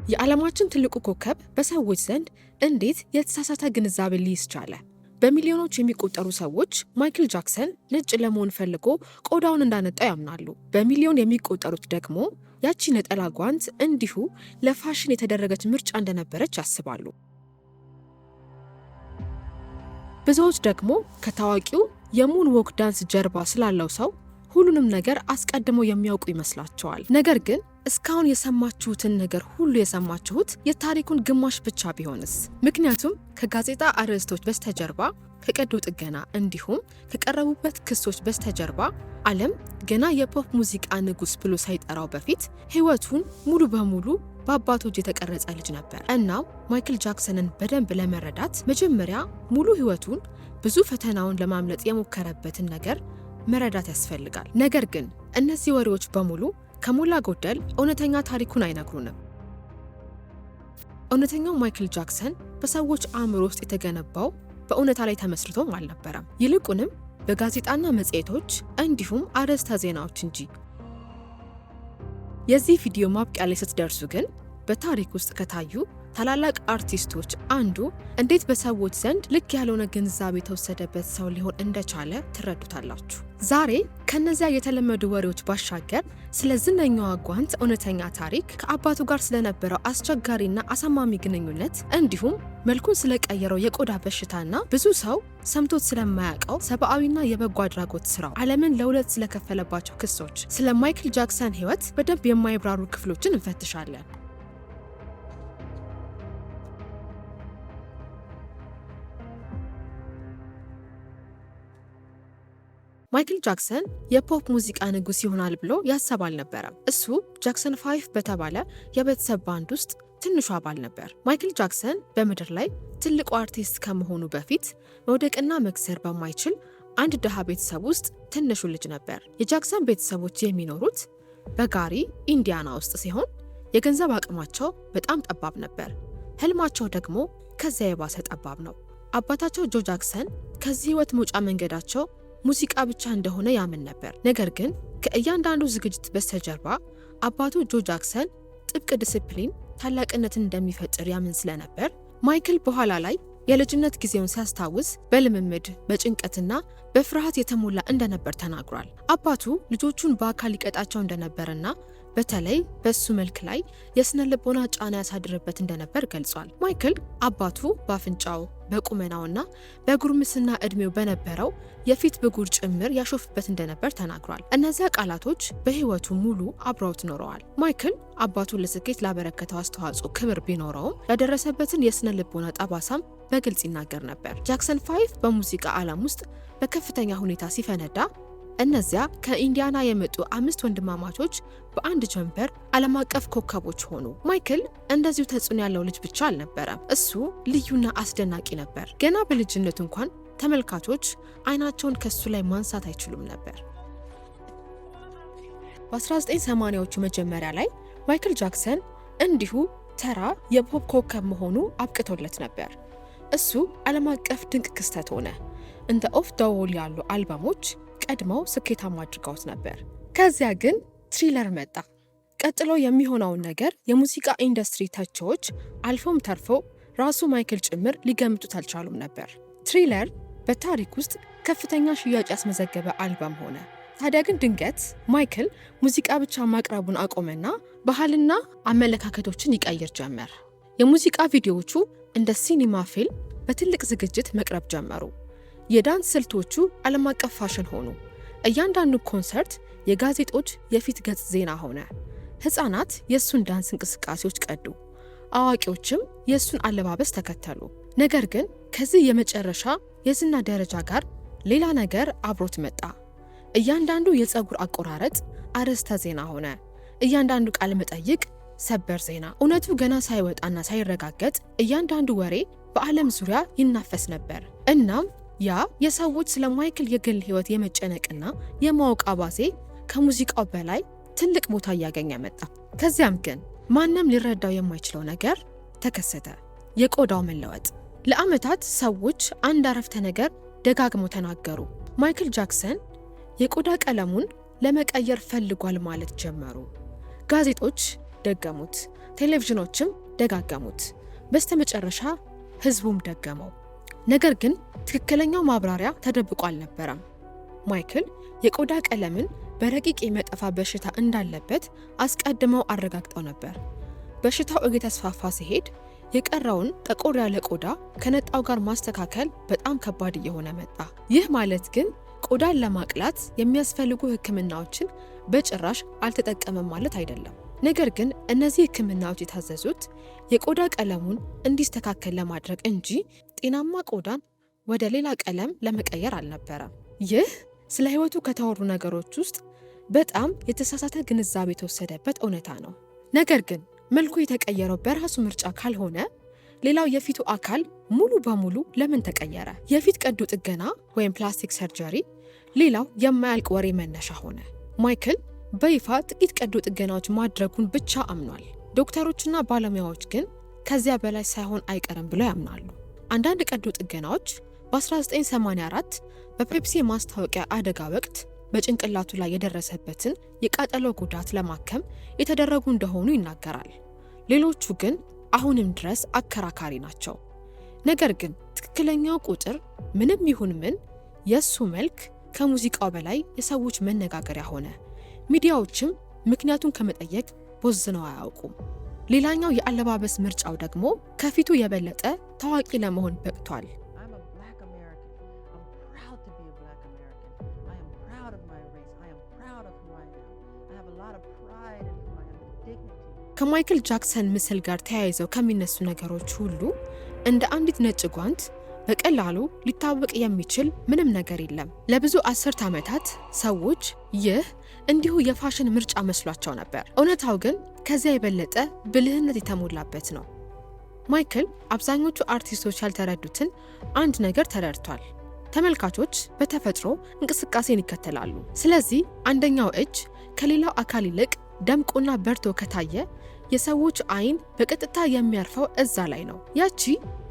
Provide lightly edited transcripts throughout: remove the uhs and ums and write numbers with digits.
የዓለማችን ትልቁ ኮከብ በሰዎች ዘንድ እንዴት የተሳሳተ ግንዛቤ ሊይዝ ቻለ? በሚሊዮኖች የሚቆጠሩ ሰዎች ማይክል ጃክሰን ነጭ ለመሆን ፈልጎ ቆዳውን እንዳነጣ ያምናሉ። በሚሊዮን የሚቆጠሩት ደግሞ ያቺ ነጠላ ጓንት እንዲሁ ለፋሽን የተደረገች ምርጫ እንደነበረች ያስባሉ። ብዙዎች ደግሞ ከታዋቂው የሙን ዎክ ዳንስ ጀርባ ስላለው ሰው ሁሉንም ነገር አስቀድመው የሚያውቁ ይመስላቸዋል። ነገር ግን እስካሁን የሰማችሁትን ነገር ሁሉ የሰማችሁት የታሪኩን ግማሽ ብቻ ቢሆንስ? ምክንያቱም ከጋዜጣ አርዕስቶች በስተጀርባ፣ ከቀዶ ጥገና እንዲሁም ከቀረቡበት ክሶች በስተጀርባ ዓለም ገና የፖፕ ሙዚቃ ንጉስ ብሎ ሳይጠራው በፊት ህይወቱን ሙሉ በሙሉ በአባቶች የተቀረጸ ልጅ ነበር። እናም ማይክል ጃክሰንን በደንብ ለመረዳት መጀመሪያ ሙሉ ህይወቱን ብዙ ፈተናውን ለማምለጥ የሞከረበትን ነገር መረዳት ያስፈልጋል። ነገር ግን እነዚህ ወሬዎች በሙሉ ከሞላ ጎደል እውነተኛ ታሪኩን አይነግሩንም። እውነተኛው ማይክል ጃክሰን በሰዎች አእምሮ ውስጥ የተገነባው በእውነታ ላይ ተመስርቶም አልነበረም፣ ይልቁንም በጋዜጣና መጽሔቶች እንዲሁም አርዕስተ ዜናዎች እንጂ። የዚህ ቪዲዮ ማብቂያ ላይ ስትደርሱ ግን በታሪክ ውስጥ ከታዩ ታላላቅ አርቲስቶች አንዱ እንዴት በሰዎች ዘንድ ልክ ያልሆነ ግንዛቤ የተወሰደበት ሰው ሊሆን እንደቻለ ትረዱታላችሁ። ዛሬ ከነዚያ የተለመዱ ወሬዎች ባሻገር ስለ ዝነኛዋ ጓንት እውነተኛ ታሪክ፣ ከአባቱ ጋር ስለነበረው አስቸጋሪና አሳማሚ ግንኙነት እንዲሁም መልኩን ስለቀየረው የቆዳ በሽታና ብዙ ሰው ሰምቶት ስለማያውቀው ሰብአዊና የበጎ አድራጎት ስራው፣ ዓለምን ለሁለት ስለከፈለባቸው ክሶች፣ ስለ ማይክል ጃክሰን ህይወት በደንብ የማይብራሩ ክፍሎችን እንፈትሻለን። ማይክል ጃክሰን የፖፕ ሙዚቃ ንጉስ ይሆናል ብሎ ያሰብ አልነበረም። እሱ ጃክሰን 5 በተባለ የቤተሰብ ባንድ ውስጥ ትንሹ አባል ነበር። ማይክል ጃክሰን በምድር ላይ ትልቁ አርቲስት ከመሆኑ በፊት መውደቅና መክሰር በማይችል አንድ ድሃ ቤተሰብ ውስጥ ትንሹ ልጅ ነበር። የጃክሰን ቤተሰቦች የሚኖሩት በጋሪ ኢንዲያና ውስጥ ሲሆን የገንዘብ አቅማቸው በጣም ጠባብ ነበር። ህልማቸው ደግሞ ከዚያ የባሰ ጠባብ ነው። አባታቸው ጆ ጃክሰን ከዚህ ህይወት መውጫ መንገዳቸው ሙዚቃ ብቻ እንደሆነ ያምን ነበር። ነገር ግን ከእያንዳንዱ ዝግጅት በስተጀርባ አባቱ ጆ ጃክሰን ጥብቅ ዲሲፕሊን ታላቅነትን እንደሚፈጥር ያምን ስለነበር ማይክል በኋላ ላይ የልጅነት ጊዜውን ሲያስታውስ በልምምድ በጭንቀትና በፍርሃት የተሞላ እንደነበር ተናግሯል። አባቱ ልጆቹን በአካል ይቀጣቸው እንደነበርና በተለይ በሱ መልክ ላይ የስነ ልቦና ጫና ያሳድርበት እንደነበር ገልጿል። ማይክል አባቱ በአፍንጫው በቁመናውና በጉርምስና እድሜው በነበረው የፊት ብጉር ጭምር ያሾፍበት እንደነበር ተናግሯል። እነዚያ ቃላቶች በህይወቱ ሙሉ አብረውት ኖረዋል። ማይክል አባቱ ለስኬት ላበረከተው አስተዋጽኦ ክብር ቢኖረውም ያደረሰበትን የስነ ልቦና ጠባሳም በግልጽ ይናገር ነበር። ጃክሰን 5 በሙዚቃ ዓለም ውስጥ በከፍተኛ ሁኔታ ሲፈነዳ እነዚያ ከኢንዲያና የመጡ 5 ወንድማማቾች በአንድ ጀንበር ዓለም አቀፍ ኮከቦች ሆኑ። ማይክል እንደዚሁ ተጽዕኖ ያለው ልጅ ብቻ አልነበረም። እሱ ልዩና አስደናቂ ነበር። ገና በልጅነቱ እንኳን ተመልካቾች አይናቸውን ከሱ ላይ ማንሳት አይችሉም ነበር። በ1980ዎቹ መጀመሪያ ላይ ማይክል ጃክሰን እንዲሁ ተራ የፖፕ ኮከብ መሆኑ አብቅቶለት ነበር። እሱ ዓለም አቀፍ ድንቅ ክስተት ሆነ። እንደ ኦፍ ዘ ዎል ያሉ አልበሞች ቀድመው ስኬታማ አድርገውት ነበር። ከዚያ ግን ትሪለር መጣ። ቀጥሎ የሚሆነውን ነገር የሙዚቃ ኢንዱስትሪ ተቺዎች አልፎም ተርፎ ራሱ ማይክል ጭምር ሊገምቱት አልቻሉም ነበር። ትሪለር በታሪክ ውስጥ ከፍተኛ ሽያጭ ያስመዘገበ አልበም ሆነ። ታዲያ ግን ድንገት ማይክል ሙዚቃ ብቻ ማቅረቡን አቆመና ባህልና አመለካከቶችን ይቀይር ጀመር። የሙዚቃ ቪዲዮዎቹ እንደ ሲኒማ ፊልም በትልቅ ዝግጅት መቅረብ ጀመሩ። የዳንስ ስልቶቹ ዓለም አቀፍ ፋሽን ሆኑ። እያንዳንዱ ኮንሰርት የጋዜጦች የፊት ገጽ ዜና ሆነ። ህፃናት የእሱን ዳንስ እንቅስቃሴዎች ቀዱ፣ አዋቂዎችም የእሱን አለባበስ ተከተሉ። ነገር ግን ከዚህ የመጨረሻ የዝና ደረጃ ጋር ሌላ ነገር አብሮት መጣ። እያንዳንዱ የፀጉር አቆራረጥ አርዕስተ ዜና ሆነ። እያንዳንዱ ቃለ መጠይቅ ሰበር ዜና። እውነቱ ገና ሳይወጣና ሳይረጋገጥ እያንዳንዱ ወሬ በዓለም ዙሪያ ይናፈስ ነበር። እናም ያ የሰዎች ስለ ማይክል የግል ህይወት የመጨነቅና የማወቅ አባዜ ከሙዚቃው በላይ ትልቅ ቦታ እያገኘ መጣ። ከዚያም ግን ማንም ሊረዳው የማይችለው ነገር ተከሰተ። የቆዳው መለወጥ። ለዓመታት ሰዎች አንድ አረፍተ ነገር ደጋግመው ተናገሩ። ማይክል ጃክሰን የቆዳ ቀለሙን ለመቀየር ፈልጓል ማለት ጀመሩ። ጋዜጦች ደገሙት፣ ቴሌቪዥኖችም ደጋገሙት። በስተመጨረሻ ህዝቡም ደገመው። ነገር ግን ትክክለኛው ማብራሪያ ተደብቆ አልነበረም። ማይክል የቆዳ ቀለምን በረቂቅ የመጠፋ በሽታ እንዳለበት አስቀድመው አረጋግጠው ነበር። በሽታው እየተስፋፋ ሲሄድ የቀረውን ጠቆር ያለ ቆዳ ከነጣው ጋር ማስተካከል በጣም ከባድ እየሆነ መጣ። ይህ ማለት ግን ቆዳን ለማቅላት የሚያስፈልጉ ህክምናዎችን በጭራሽ አልተጠቀመም ማለት አይደለም። ነገር ግን እነዚህ ህክምናዎች የታዘዙት የቆዳ ቀለሙን እንዲስተካከል ለማድረግ እንጂ ጤናማ ቆዳን ወደ ሌላ ቀለም ለመቀየር አልነበረም። ይህ ስለ ህይወቱ ከተወሩ ነገሮች ውስጥ በጣም የተሳሳተ ግንዛቤ የተወሰደበት እውነታ ነው። ነገር ግን መልኩ የተቀየረው በራሱ ምርጫ ካልሆነ ሌላው የፊቱ አካል ሙሉ በሙሉ ለምን ተቀየረ? የፊት ቀዶ ጥገና ወይም ፕላስቲክ ሰርጀሪ ሌላው የማያልቅ ወሬ መነሻ ሆነ። ማይክል በይፋ ጥቂት ቀዶ ጥገናዎች ማድረጉን ብቻ አምኗል። ዶክተሮችና ባለሙያዎች ግን ከዚያ በላይ ሳይሆን አይቀርም ብለው ያምናሉ። አንዳንድ ቀዶ ጥገናዎች በ1984 በፔፕሲ ማስታወቂያ አደጋ ወቅት በጭንቅላቱ ላይ የደረሰበትን የቃጠሎ ጉዳት ለማከም የተደረጉ እንደሆኑ ይናገራል። ሌሎቹ ግን አሁንም ድረስ አከራካሪ ናቸው። ነገር ግን ትክክለኛው ቁጥር ምንም ይሁን ምን የሱ መልክ ከሙዚቃው በላይ የሰዎች መነጋገሪያ ሆነ። ሚዲያዎችም ምክንያቱን ከመጠየቅ ቦዝነው አያውቁም። ሌላኛው የአለባበስ ምርጫው ደግሞ ከፊቱ የበለጠ ታዋቂ ለመሆን በቅቷል። ከማይክል ጃክሰን ምስል ጋር ተያይዘው ከሚነሱ ነገሮች ሁሉ እንደ አንዲት ነጭ ጓንት በቀላሉ ሊታወቅ የሚችል ምንም ነገር የለም። ለብዙ አስርት ዓመታት ሰዎች ይህ እንዲሁ የፋሽን ምርጫ መስሏቸው ነበር። እውነታው ግን ከዚያ የበለጠ ብልህነት የተሞላበት ነው። ማይክል አብዛኞቹ አርቲስቶች ያልተረዱትን አንድ ነገር ተረድቷል። ተመልካቾች በተፈጥሮ እንቅስቃሴን ይከተላሉ። ስለዚህ አንደኛው እጅ ከሌላው አካል ይልቅ ደምቆና በርቶ ከታየ የሰዎች አይን በቀጥታ የሚያርፈው እዛ ላይ ነው። ያቺ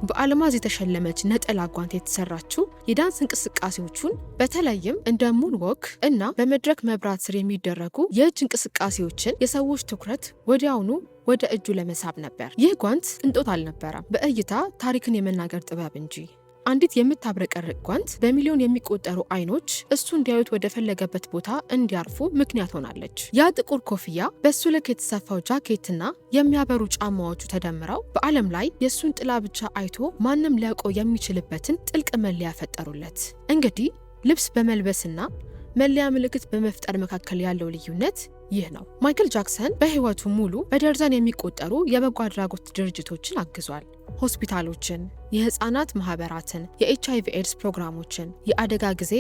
በአልማዝ የተሸለመች ነጠላ ጓንት የተሰራችው የዳንስ እንቅስቃሴዎቹን በተለይም እንደ ሙን ዎክ እና በመድረክ መብራት ስር የሚደረጉ የእጅ እንቅስቃሴዎችን የሰዎች ትኩረት ወዲያውኑ ወደ እጁ ለመሳብ ነበር። ይህ ጓንት ቅንጦት አልነበረም፣ በእይታ ታሪክን የመናገር ጥበብ እንጂ። አንዲት የምታብረቀርቅ ጓንት በሚሊዮን የሚቆጠሩ አይኖች እሱ እንዲያዩት ወደ ፈለገበት ቦታ እንዲያርፉ ምክንያት ሆናለች። ያ ጥቁር ኮፍያ፣ በሱ ልክ የተሰፋው ጃኬትና የሚያበሩ ጫማዎቹ ተደምረው በዓለም ላይ የሱን ጥላ ብቻ አይቶ ማንም ሊያውቀው የሚችልበትን ጥልቅ መለያ ፈጠሩለት። እንግዲህ ልብስ በመልበስና መለያ ምልክት በመፍጠር መካከል ያለው ልዩነት ይህ ነው። ማይክል ጃክሰን በህይወቱ ሙሉ በደርዘን የሚቆጠሩ የበጎ አድራጎት ድርጅቶችን አግዟል። ሆስፒታሎችን፣ የህፃናት ማህበራትን፣ የኤችአይቪ ኤድስ ፕሮግራሞችን፣ የአደጋ ጊዜ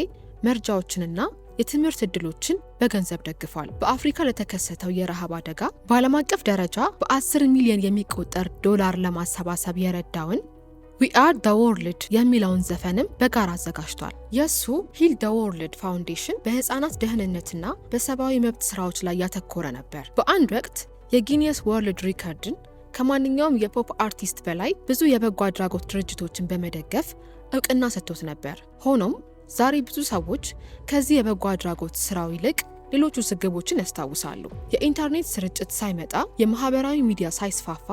መርጃዎችንና የትምህርት ዕድሎችን በገንዘብ ደግፏል። በአፍሪካ ለተከሰተው የረሃብ አደጋ በዓለም አቀፍ ደረጃ በ10 ሚሊዮን የሚቆጠር ዶላር ለማሰባሰብ የረዳውን ዊ አር ዘ ወርልድ የሚለውን ዘፈንም በጋራ አዘጋጅቷል። የሱ ሂል ዘ ወርልድ ፋውንዴሽን በህፃናት ደህንነትና በሰብአዊ መብት ስራዎች ላይ ያተኮረ ነበር። በአንድ ወቅት የጊኒየስ ወርልድ ሪከርድን ከማንኛውም የፖፕ አርቲስት በላይ ብዙ የበጎ አድራጎት ድርጅቶችን በመደገፍ እውቅና ሰጥቶት ነበር። ሆኖም ዛሬ ብዙ ሰዎች ከዚህ የበጎ አድራጎት ስራው ይልቅ ሌሎች ውዝግቦችን ያስታውሳሉ። የኢንተርኔት ስርጭት ሳይመጣ፣ የማህበራዊ ሚዲያ ሳይስፋፋ፣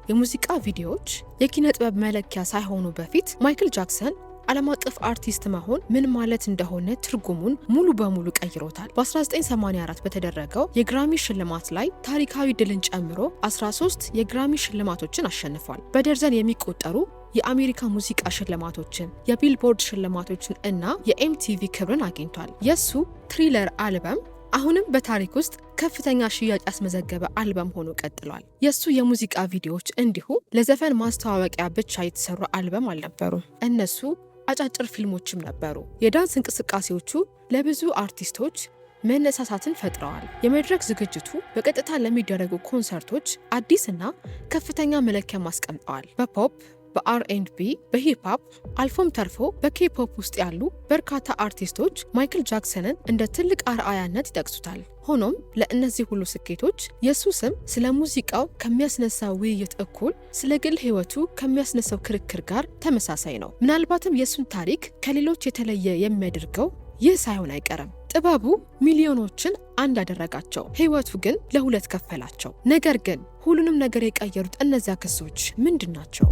የሙዚቃ ቪዲዮዎች የኪነ ጥበብ መለኪያ ሳይሆኑ በፊት ማይክል ጃክሰን ዓለም አቀፍ አርቲስት መሆን ምን ማለት እንደሆነ ትርጉሙን ሙሉ በሙሉ ቀይሮታል። በ1984 በተደረገው የግራሚ ሽልማት ላይ ታሪካዊ ድልን ጨምሮ 13 የግራሚ ሽልማቶችን አሸንፏል። በደርዘን የሚቆጠሩ የአሜሪካ ሙዚቃ ሽልማቶችን፣ የቢልቦርድ ሽልማቶችን እና የኤምቲቪ ክብርን አግኝቷል። የሱ ትሪለር አልበም አሁንም በታሪክ ውስጥ ከፍተኛ ሽያጭ ያስመዘገበ አልበም ሆኖ ቀጥሏል። የሱ የሙዚቃ ቪዲዮዎች እንዲሁ ለዘፈን ማስተዋወቂያ ብቻ የተሰሩ አልበም አልነበሩም። እነሱ አጫጭር ፊልሞችም ነበሩ። የዳንስ እንቅስቃሴዎቹ ለብዙ አርቲስቶች መነሳሳትን ፈጥረዋል። የመድረክ ዝግጅቱ በቀጥታ ለሚደረጉ ኮንሰርቶች አዲስና ከፍተኛ መለኪያ አስቀምጠዋል። በፖፕ፣ በአር&ቢ፣ በሂፕሆፕ አልፎም ተርፎ በኬፖፕ ውስጥ ያሉ በርካታ አርቲስቶች ማይክል ጃክሰንን እንደ ትልቅ አርአያነት ይጠቅሱታል። ሆኖም ለእነዚህ ሁሉ ስኬቶች የሱ ስም ስለ ሙዚቃው ከሚያስነሳው ውይይት እኩል ስለ ግል ህይወቱ ከሚያስነሳው ክርክር ጋር ተመሳሳይ ነው። ምናልባትም የሱን ታሪክ ከሌሎች የተለየ የሚያደርገው ይህ ሳይሆን አይቀርም። ጥበቡ ሚሊዮኖችን አንድ ያደረጋቸው፣ ህይወቱ ግን ለሁለት ከፈላቸው። ነገር ግን ሁሉንም ነገር የቀየሩት እነዚያ ክሶች ምንድን ናቸው?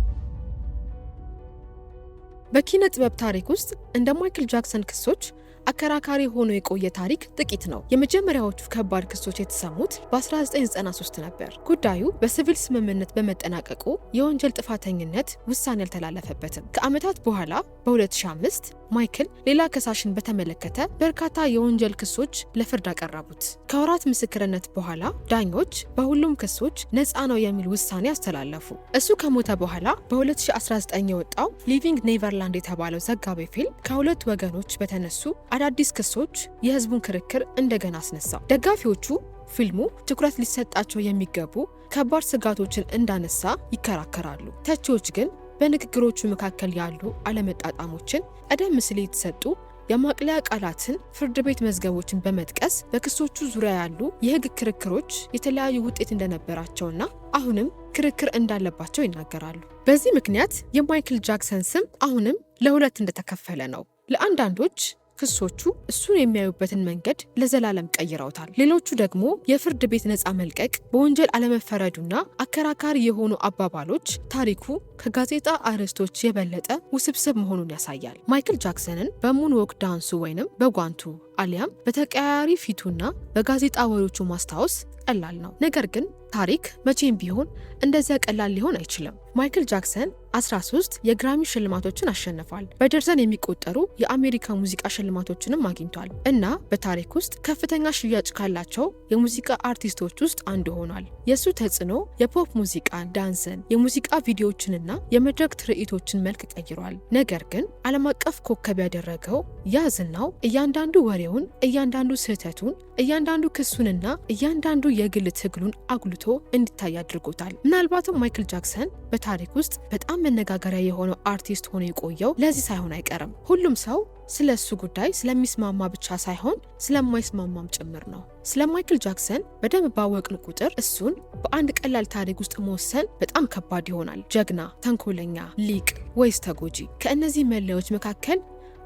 በኪነ ጥበብ ታሪክ ውስጥ እንደ ማይክል ጃክሰን ክሶች አከራካሪ ሆኖ የቆየ ታሪክ ጥቂት ነው። የመጀመሪያዎቹ ከባድ ክሶች የተሰሙት በ1993 ነበር። ጉዳዩ በሲቪል ስምምነት በመጠናቀቁ የወንጀል ጥፋተኝነት ውሳኔ አልተላለፈበትም። ከዓመታት በኋላ በ2005 ማይክል ሌላ ከሳሽን በተመለከተ በርካታ የወንጀል ክሶች ለፍርድ አቀረቡት። ከወራት ምስክርነት በኋላ ዳኞች በሁሉም ክሶች ነፃ ነው የሚል ውሳኔ አስተላለፉ። እሱ ከሞተ በኋላ በ2019 የወጣው ሊቪንግ ኔቨርላንድ የተባለው ዘጋቢ ፊልም ከሁለት ወገኖች በተነሱ አዳዲስ ክሶች የህዝቡን ክርክር እንደገና አስነሳው። ደጋፊዎቹ ፊልሙ ትኩረት ሊሰጣቸው የሚገቡ ከባድ ስጋቶችን እንዳነሳ ይከራከራሉ። ተቺዎች ግን በንግግሮቹ መካከል ያሉ አለመጣጣሞችን፣ ቀደም ሲል የተሰጡ የማቅለያ ቃላትን፣ ፍርድ ቤት መዝገቦችን በመጥቀስ በክሶቹ ዙሪያ ያሉ የህግ ክርክሮች የተለያዩ ውጤት እንደነበራቸውና አሁንም ክርክር እንዳለባቸው ይናገራሉ። በዚህ ምክንያት የማይክል ጃክሰን ስም አሁንም ለሁለት እንደተከፈለ ነው። ለአንዳንዶች ክሶቹ እሱን የሚያዩበትን መንገድ ለዘላለም ቀይረውታል። ሌሎቹ ደግሞ የፍርድ ቤት ነፃ መልቀቅ፣ በወንጀል አለመፈረዱና አከራካሪ የሆኑ አባባሎች ታሪኩ ከጋዜጣ አርዕስቶች የበለጠ ውስብስብ መሆኑን ያሳያል። ማይክል ጃክሰንን በሙንዎክ ዳንሱ ወይንም በጓንቱ አሊያም በተቀያያሪ ፊቱና በጋዜጣ ወሬዎቹ ማስታወስ ቀላል ነው። ነገር ግን ታሪክ መቼም ቢሆን እንደዚያ ቀላል ሊሆን አይችልም። ማይክል ጃክሰን 13 የግራሚ ሽልማቶችን አሸንፏል። በደርዘን የሚቆጠሩ የአሜሪካ ሙዚቃ ሽልማቶችንም አግኝቷል እና በታሪክ ውስጥ ከፍተኛ ሽያጭ ካላቸው የሙዚቃ አርቲስቶች ውስጥ አንዱ ሆኗል። የእሱ ተጽዕኖ የፖፕ ሙዚቃን፣ ዳንስን፣ የሙዚቃ ቪዲዮዎችንና የመድረክ ትርኢቶችን መልክ ቀይሯል። ነገር ግን ዓለም አቀፍ ኮከብ ያደረገው ያ ዝናው እያንዳንዱ ወሬውን፣ እያንዳንዱ ስህተቱን፣ እያንዳንዱ ክሱንና እያንዳንዱ የግል ትግሉን አጉልቶ እንዲታይ አድርጎታል። ምናልባትም ማይክል ጃክሰን በታሪክ ውስጥ በጣም መነጋገሪያ የሆነው አርቲስት ሆኖ የቆየው ለዚህ ሳይሆን አይቀርም። ሁሉም ሰው ስለ እሱ ጉዳይ ስለሚስማማ ብቻ ሳይሆን ስለማይስማማም ጭምር ነው። ስለ ማይክል ጃክሰን በደንብ ባወቅን ቁጥር እሱን በአንድ ቀላል ታሪክ ውስጥ መወሰን በጣም ከባድ ይሆናል። ጀግና፣ ተንኮለኛ፣ ሊቅ ወይስ ተጎጂ? ከእነዚህ መለያዎች መካከል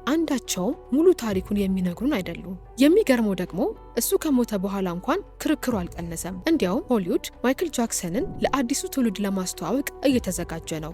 አንዳቸውም ሙሉ ታሪኩን የሚነግሩን አይደሉም። የሚገርመው ደግሞ እሱ ከሞተ በኋላ እንኳን ክርክሩ አልቀነሰም። እንዲያውም ሆሊውድ ማይክል ጃክሰንን ለአዲሱ ትውልድ ለማስተዋወቅ እየተዘጋጀ ነው።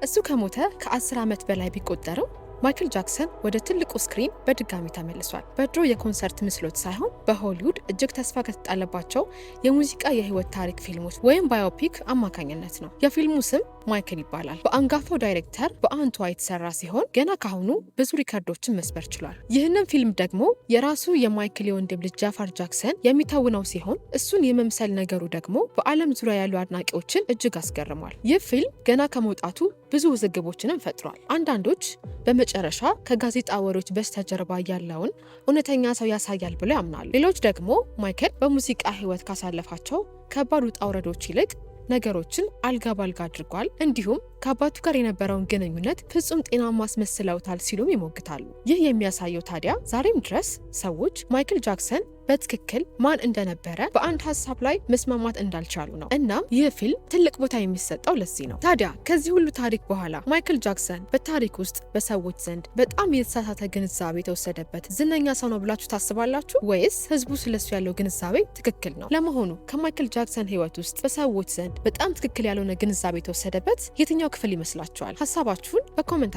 እሱ ከሞተ ከ10 ዓመት በላይ ቢቆጠርም ማይክል ጃክሰን ወደ ትልቁ ስክሪን በድጋሚ ተመልሷል። በድሮ የኮንሰርት ምስሎች ሳይሆን በሆሊውድ እጅግ ተስፋ ከተጣለባቸው የሙዚቃ የህይወት ታሪክ ፊልሞች ወይም ባዮፒክ አማካኝነት ነው። የፊልሙ ስም ማይክል ይባላል። በአንጋፋው ዳይሬክተር በአንቷ የተሰራ ሲሆን ገና ካሁኑ ብዙ ሪከርዶችን መስበር ችሏል። ይህንን ፊልም ደግሞ የራሱ የማይክል የወንድም ልጅ ጃፋር ጃክሰን የሚተውነው ሲሆን እሱን የመምሰል ነገሩ ደግሞ በዓለም ዙሪያ ያሉ አድናቂዎችን እጅግ አስገርሟል። ይህ ፊልም ገና ከመውጣቱ ብዙ ውዝግቦችንም ፈጥሯል። አንዳንዶች በመጨረሻ ከጋዜጣ ወሬዎች በስተጀርባ ያለውን እውነተኛ ሰው ያሳያል ብለው ያምናሉ። ሌሎች ደግሞ ማይክል በሙዚቃ ህይወት ካሳለፋቸው ከባድ ውጣ ውረዶች ይልቅ ነገሮችን አልጋ ባልጋ አድርጓል፣ እንዲሁም ከአባቱ ጋር የነበረውን ግንኙነት ፍጹም ጤናማ አስመስለውታል ሲሉም ይሞግታሉ። ይህ የሚያሳየው ታዲያ ዛሬም ድረስ ሰዎች ማይክል ጃክሰን በትክክል ማን እንደነበረ በአንድ ሀሳብ ላይ መስማማት እንዳልቻሉ ነው። እናም ይህ ፊልም ትልቅ ቦታ የሚሰጠው ለዚህ ነው። ታዲያ ከዚህ ሁሉ ታሪክ በኋላ ማይክል ጃክሰን በታሪክ ውስጥ በሰዎች ዘንድ በጣም የተሳሳተ ግንዛቤ የተወሰደበት ዝነኛ ሰው ነው ብላችሁ ታስባላችሁ? ወይስ ህዝቡ ስለሱ ያለው ግንዛቤ ትክክል ነው? ለመሆኑ ከማይክል ጃክሰን ህይወት ውስጥ በሰዎች ዘንድ በጣም ትክክል ያልሆነ ግንዛቤ የተወሰደበት የትኛው ክፍል ይመስላችኋል? ሀሳባችሁን በኮሜንት